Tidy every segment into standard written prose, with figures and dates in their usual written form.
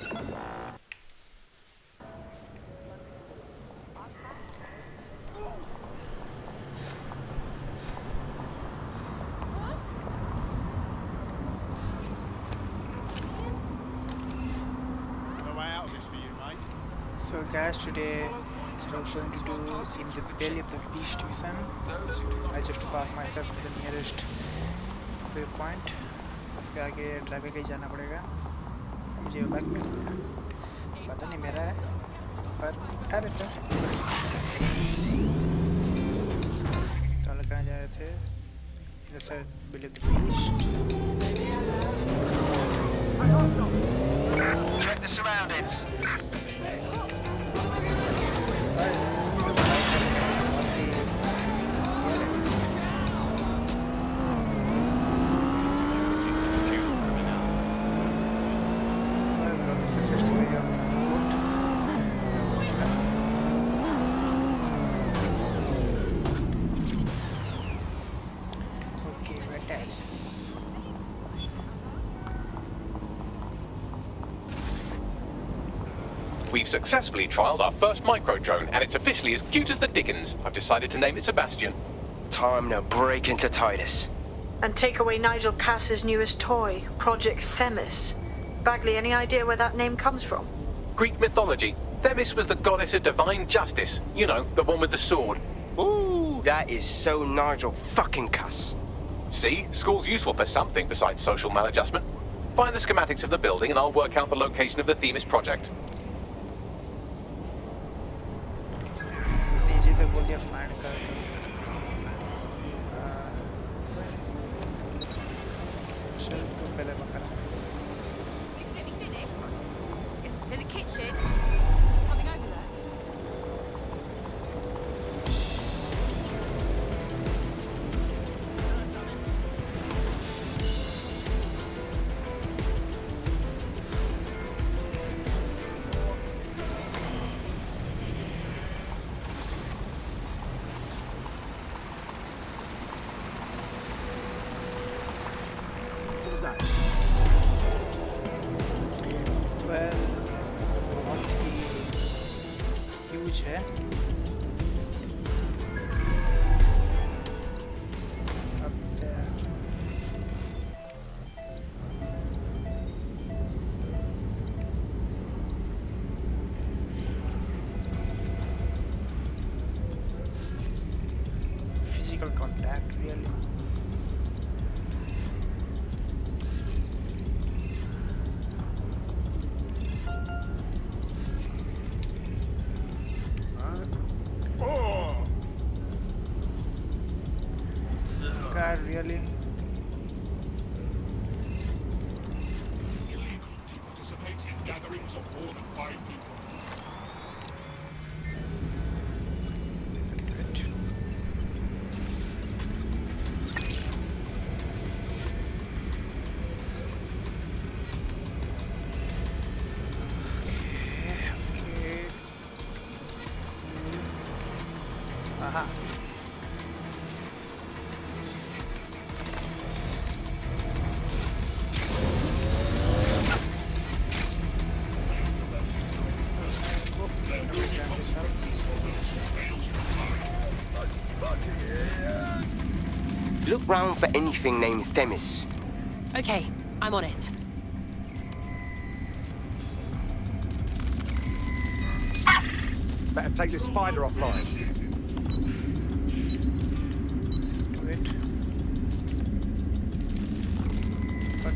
So guys, today we're going to do in the belly of the beast mission. I just park myself to the nearest waypoint. उसके आगे driver के जाना पड़ेगा. मुझे back मिलेगा. पता नहीं मेरा है, पर उठा लेते हैं. तो अलग कहाँ जा रहे थे? जैसे belly of the beast. Check the surroundings. We've successfully trialled our first micro-drone, and it's officially as cute as the dickens. I've decided to name it Sebastian. Time to break into Tidus. And take away Nigel Cass's newest toy, Project Themis. Bagley, any idea where that name comes from? Greek mythology. Themis was the goddess of divine justice. You know, the one with the sword. Ooh, that is so Nigel fucking Cass. See? School's useful for something besides social maladjustment. Find the schematics of the building and I'll work out the location of the Themis project. It's in the kitchen. Something over there. What was that? Well, बहुत ही huge है. Up there. Physical contact, really. God, really? Participate in gatherings of more than 5 people. Okay. Aha. Look round for anything named Themis. Okay, I'm on it. Better take this spider offline. Wait. What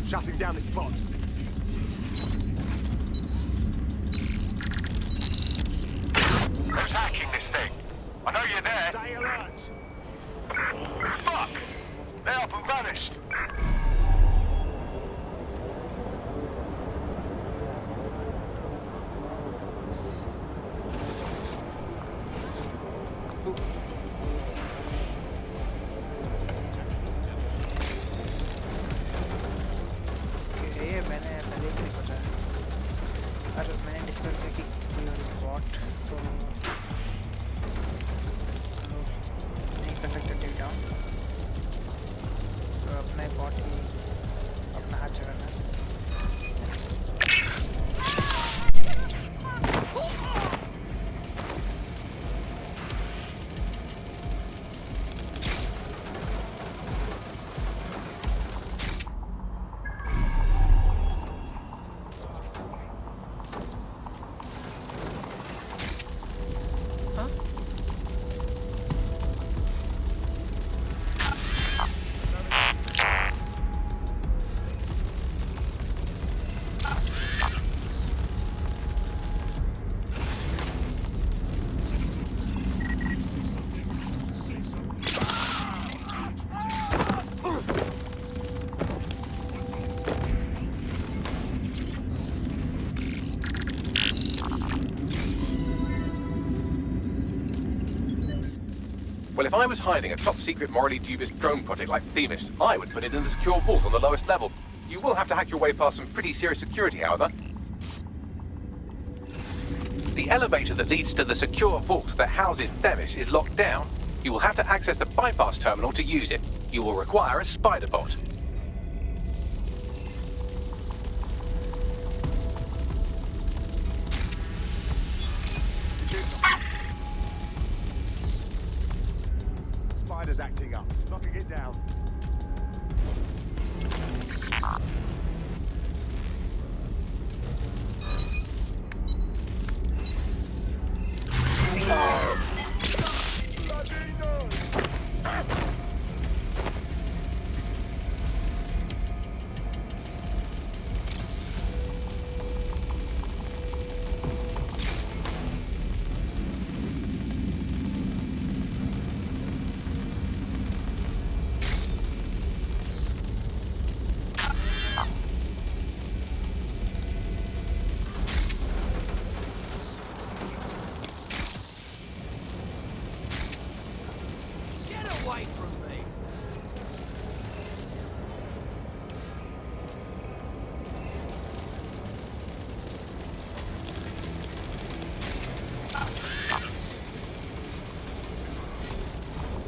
Shutting down this bot. Who's hacking this thing? I know you're there. Stay alert. Fuck! They're up and vanished. ये मैंने पहले से पता है. अरे मैंने discuss किया कि कोई और बॉट तो नहीं कर सकते टेक डाउन. तो अपना ही बॉट ही अपना हाथ चलाना. Well, if I was hiding a top-secret, morally dubious drone project like Themis, I would put it in the secure vault on the lowest level. You will have to hack your way past some pretty serious security, however. The elevator that leads to the secure vault that houses Themis is locked down. You will have to access the bypass terminal to use it. You will require a spider bot. Spider's acting up. Knocking it down.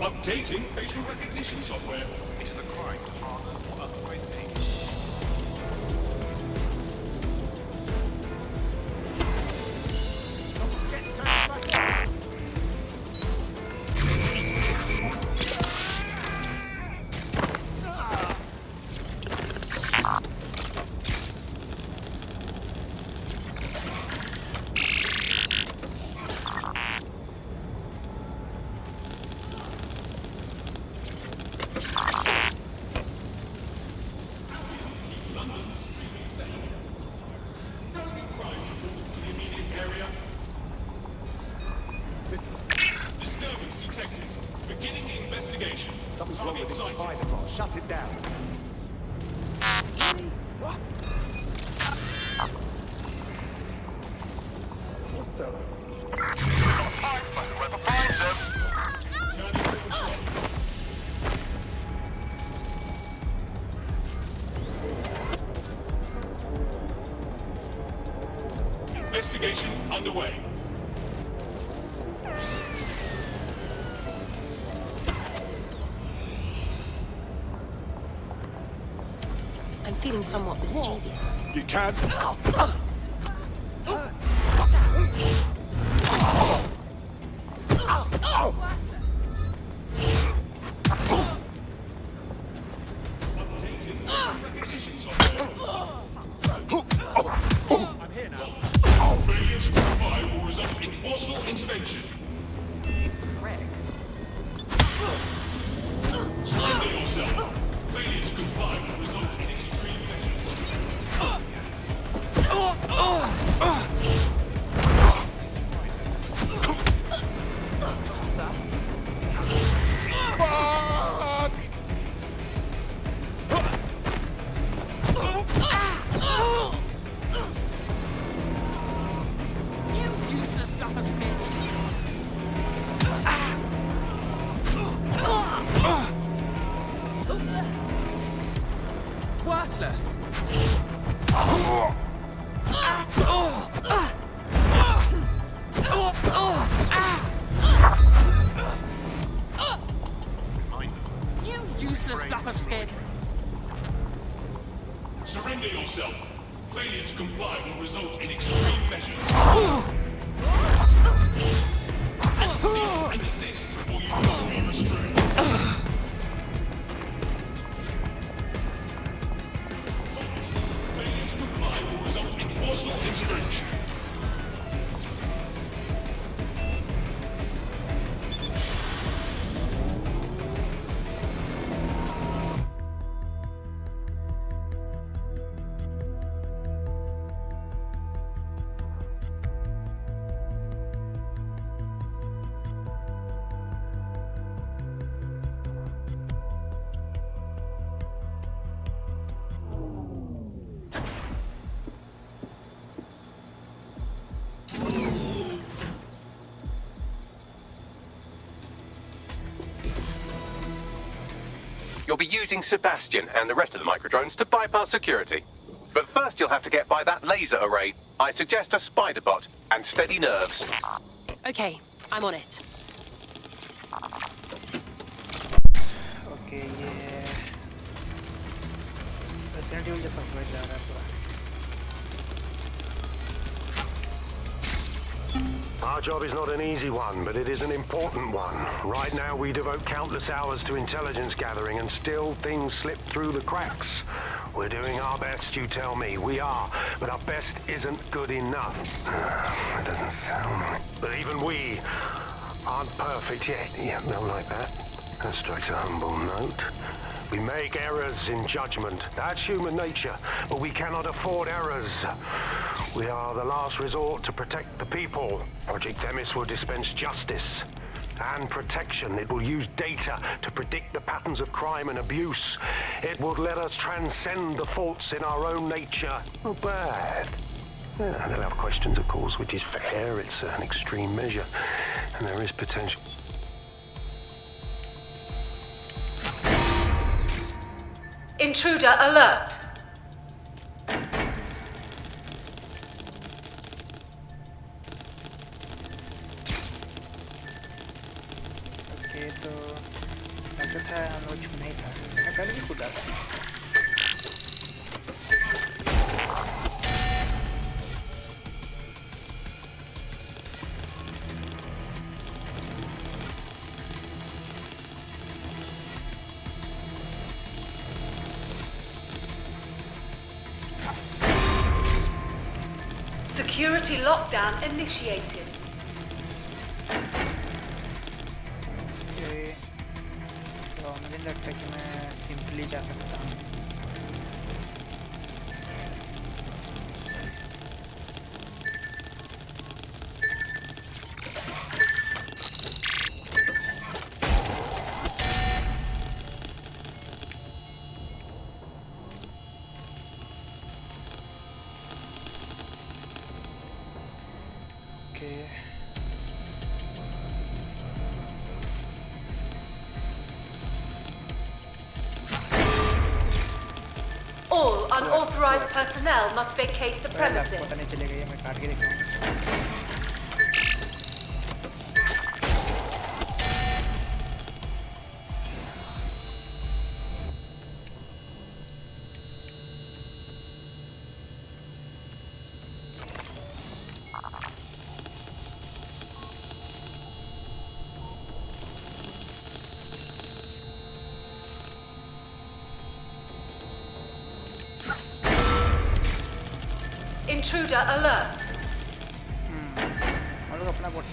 Updating facial recognition software. It is a crime to harbour or otherwise paint. Disturbance detected. Beginning investigation. Something's wrong with this spider bot. Shut it down. What? What the? Time for whoever finds them. Turning to control. Investigation underway. I'm feeling somewhat mischievous. You can. Recognition software. I'm here now. Failure to comply will result in forceful intervention. Surrender yourself. Failure to comply will result in extreme measures. Worthless. You useless flap of skin. Surrender yourself. Failure to comply will result in extreme measures. Cease and desist, or you will be restrained. Failure to comply will result in forceful intervention. be using Sebastian and the rest of the microdrones to bypass security. But first you'll have to get by that laser array. I suggest a spider bot and steady nerves. Okay, I'm on it. Okay ये resident evil जैसा हो जा रहा है पूरा. Our job is not an easy one, but it is an important one. Right now we devote countless hours to intelligence gathering and still things slip through the cracks. We're doing our best, you tell me. We are, but our best isn't good enough. That doesn't sound right. But even we aren't perfect yet. Yeah, no, like that. That strikes a humble note. We make errors in judgment. That's human nature, but we cannot afford errors. We are the last resort to protect the people. Project Themis will dispense justice and protection. It will use data to predict the patterns of crime and abuse. It will let us transcend the faults in our own nature. Not bad. Yeah, they'll have questions, of course, which is fair. It's an extreme measure, and there is potential. Intruder alert! Okay तो लगता था हम लोग चुप नहीं था. मैं पहले भी कूदा था. Security lockdown initiated. तो मुझे लगता है कि मैं सिंपली जा सकता हूँ. Okay. All unauthorized personnel must vacate the पता premises. नहीं चलेगा ये. मैं काट के देखूँगा. Intruder alert. हम लोग अपना boat.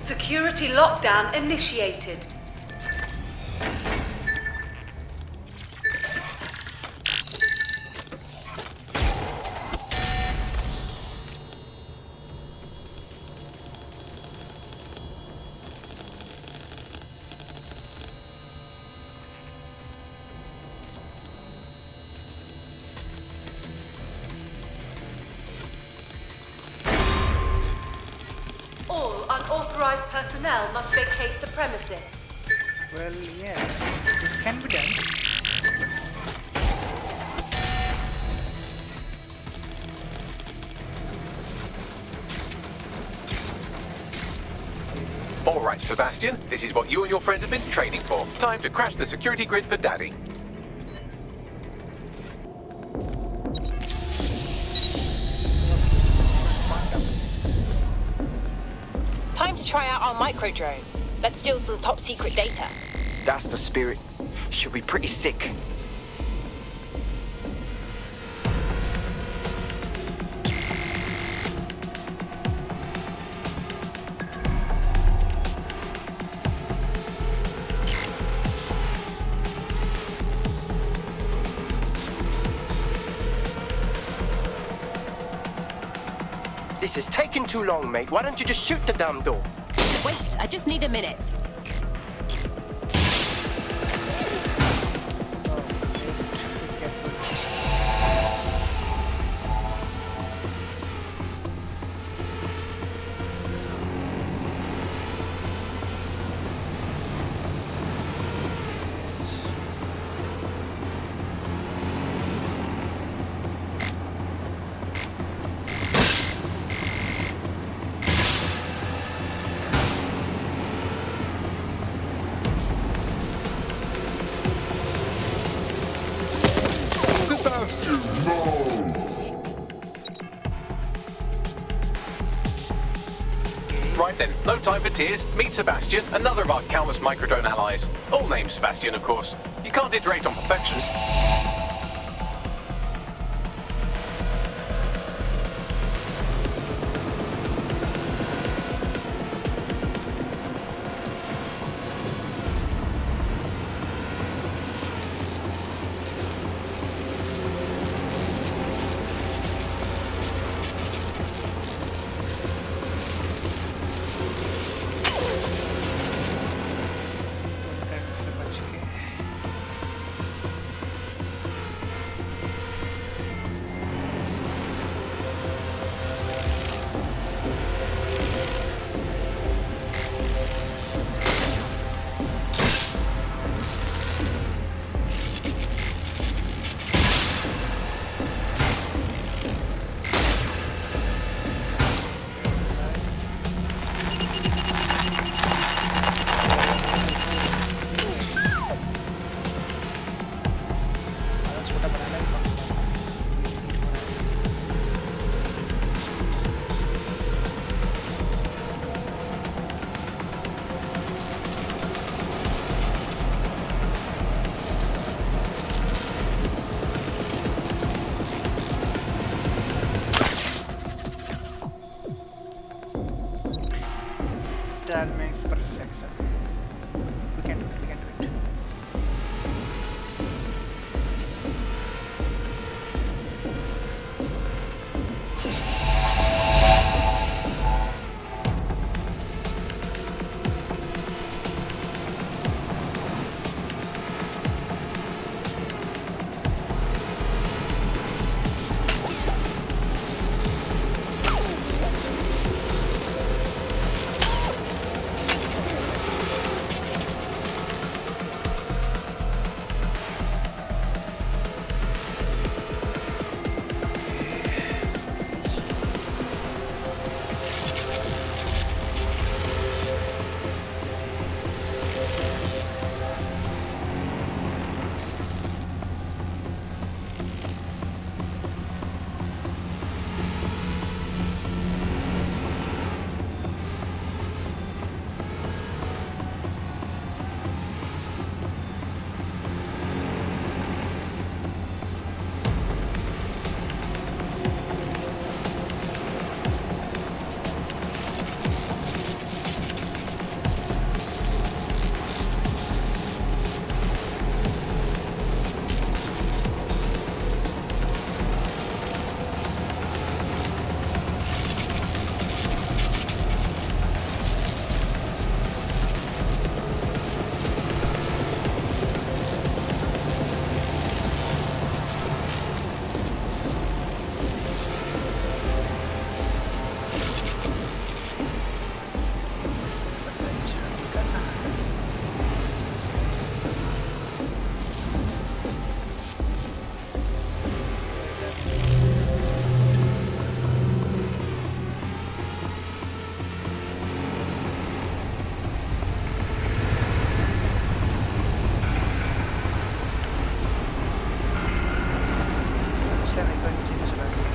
Security lockdown initiated. All unauthorized personnel must vacate the premises. Well, yeah, this can be done. Alright, Sebastian, this is what you and your friends have been training for. Time to crash the security grid for Daddy. Time to try out our micro drone. Let's steal some top secret data. That's the spirit. Should be pretty sick. This is taking too long, mate. Why don't you just shoot the damn door? Wait, I just need a minute. Right then, no time for tears. Meet Sebastian, another of our countless microdrone allies. All named Sebastian, of course. You can't iterate on perfection. क्या नहीं कर नीचे चला गया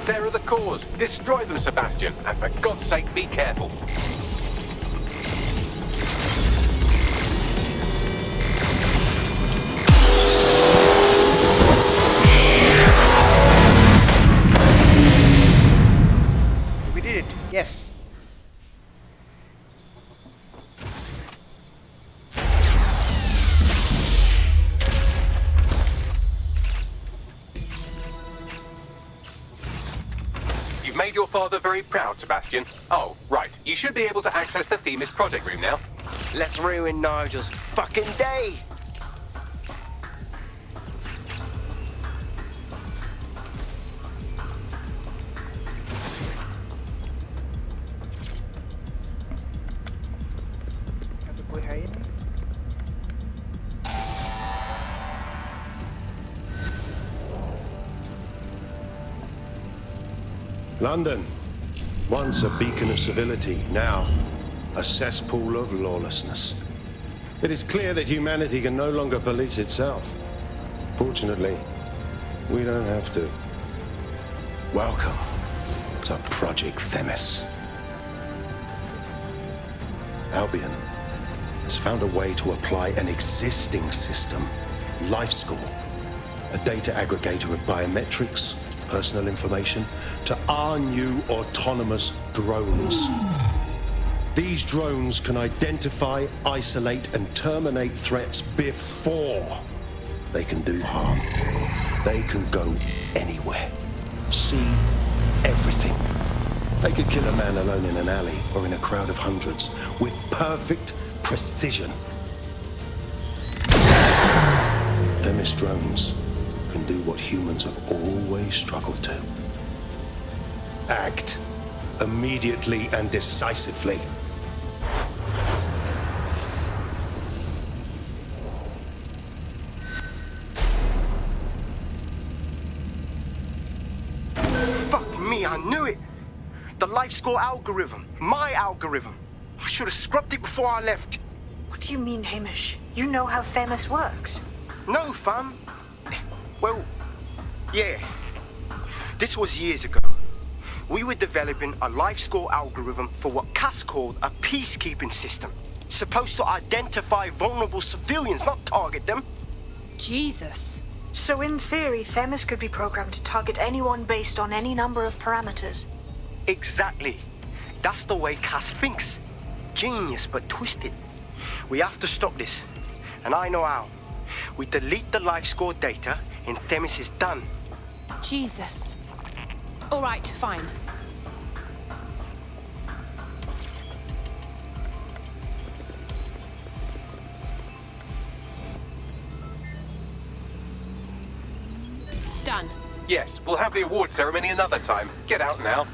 There are the cores. Destroy them, Sebastian, and for God's sake, be careful. We did it. Yes. father very proud, Sebastian. Oh, right. You should be able to access the Themis project room now. Let's ruin Nigel's fucking day. यहाँ तो कोई है ही नहीं. London, once a beacon of civility, now a cesspool of lawlessness. It is clear that humanity can no longer police itself. Fortunately, we don't have to. Welcome to Project Themis. Albion has found a way to apply an existing system, LifeScore, a data aggregator of biometrics, personal information, to our new autonomous drones. These drones can identify, isolate, and terminate threats before they can do harm. They can go anywhere, see everything. They could kill a man alone in an alley or in a crowd of hundreds with perfect precision. Themis drones can do what humans have always struggled to. Act immediately and decisively. Fuck me, I knew it. The LifeScore algorithm. My algorithm. I should have scrubbed it before I left. What do you mean, Hamish? You know how Themis works. No, fam. Well, yeah. This was years ago. We were developing a LifeScore algorithm for what Cass called a peacekeeping system. Supposed to identify vulnerable civilians, not target them. Jesus. So in theory, Themis could be programmed to target anyone based on any number of parameters. Exactly. That's the way Cass thinks. Genius, but twisted. We have to stop this. And I know how. We delete the LifeScore data and Themis is done. Jesus. All right, fine. Done. Yes, we'll have the award ceremony another time. Get out now.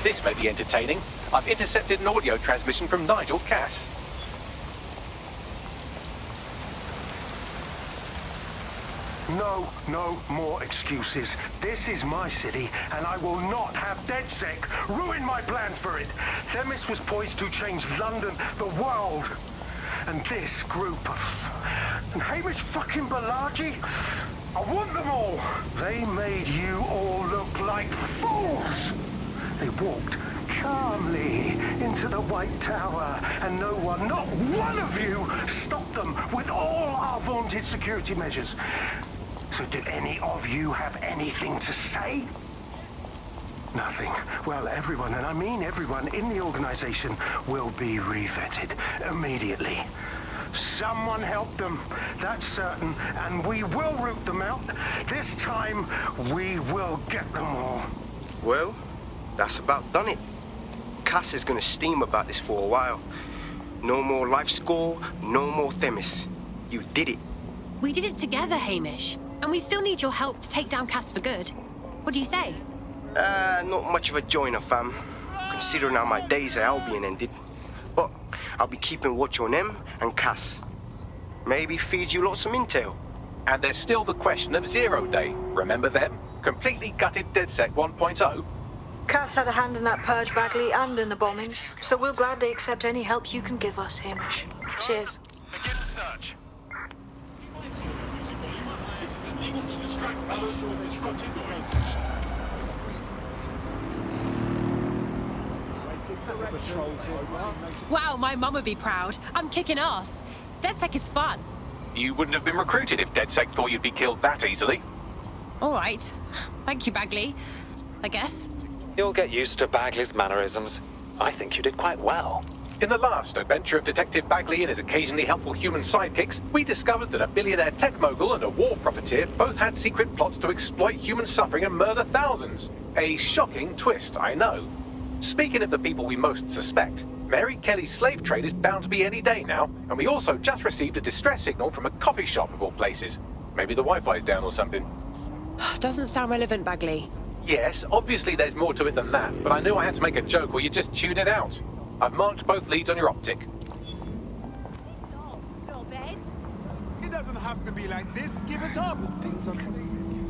This may be entertaining. I've intercepted an audio transmission from Nigel Cass. No more excuses. This is my city, and I will not have DedSec ruin my plans for it. Themis was poised to change London, the world. And this group of... And Hamish fucking Balaji? I want them all. They made you all look like fools. They walked calmly into the White Tower, and no one, not one of you, stopped them with all our vaunted security measures. So do any of you have anything to say? Nothing. Well, everyone, and I mean everyone in the organization, will be revetted immediately. Someone help them, that's certain, and we will root them out. This time, we will get them all. Well, that's about done it. Cass is gonna steam about this for a while. No more LifeScore, no more Themis. You did it. We did it together, Hamish. And we still need your help to take down Cass for good. What do you say? Not much of a joiner, fam. Considering how my days at Albion ended. But I'll be keeping watch on them and Cass. Maybe feed you lots of intel. And there's still the question of Zero Day. Remember them? Completely gutted DedSec 1.0. Cass had a hand in that purge, Bagley, and in the bombings. So we'll gladly accept any help you can give us, Hamish. Cheers. Begin the search. Able to distract others from disrupting noise. Wow, my mum would be proud. I'm kicking ass. DedSec is fun. You wouldn't have been recruited if DedSec thought you'd be killed that easily. All right. Thank you, Bagley. I guess. You'll get used to Bagley's mannerisms. I think you did quite well. In the last adventure of Detective Bagley and his occasionally helpful human sidekicks, we discovered that a billionaire tech mogul and a war profiteer both had secret plots to exploit human suffering and murder thousands. A shocking twist, I know. Speaking of the people we most suspect, Mary Kelly's slave trade is bound to be any day now, and we also just received a distress signal from a coffee shop of all places. Maybe the Wi-Fi's down or something. Doesn't sound relevant, Bagley. Yes, obviously there's more to it than that, but I knew I had to make a joke or you'd just tune it out. I've marked both leads on your optic. It doesn't have to be like this. Give it up. Things are coming.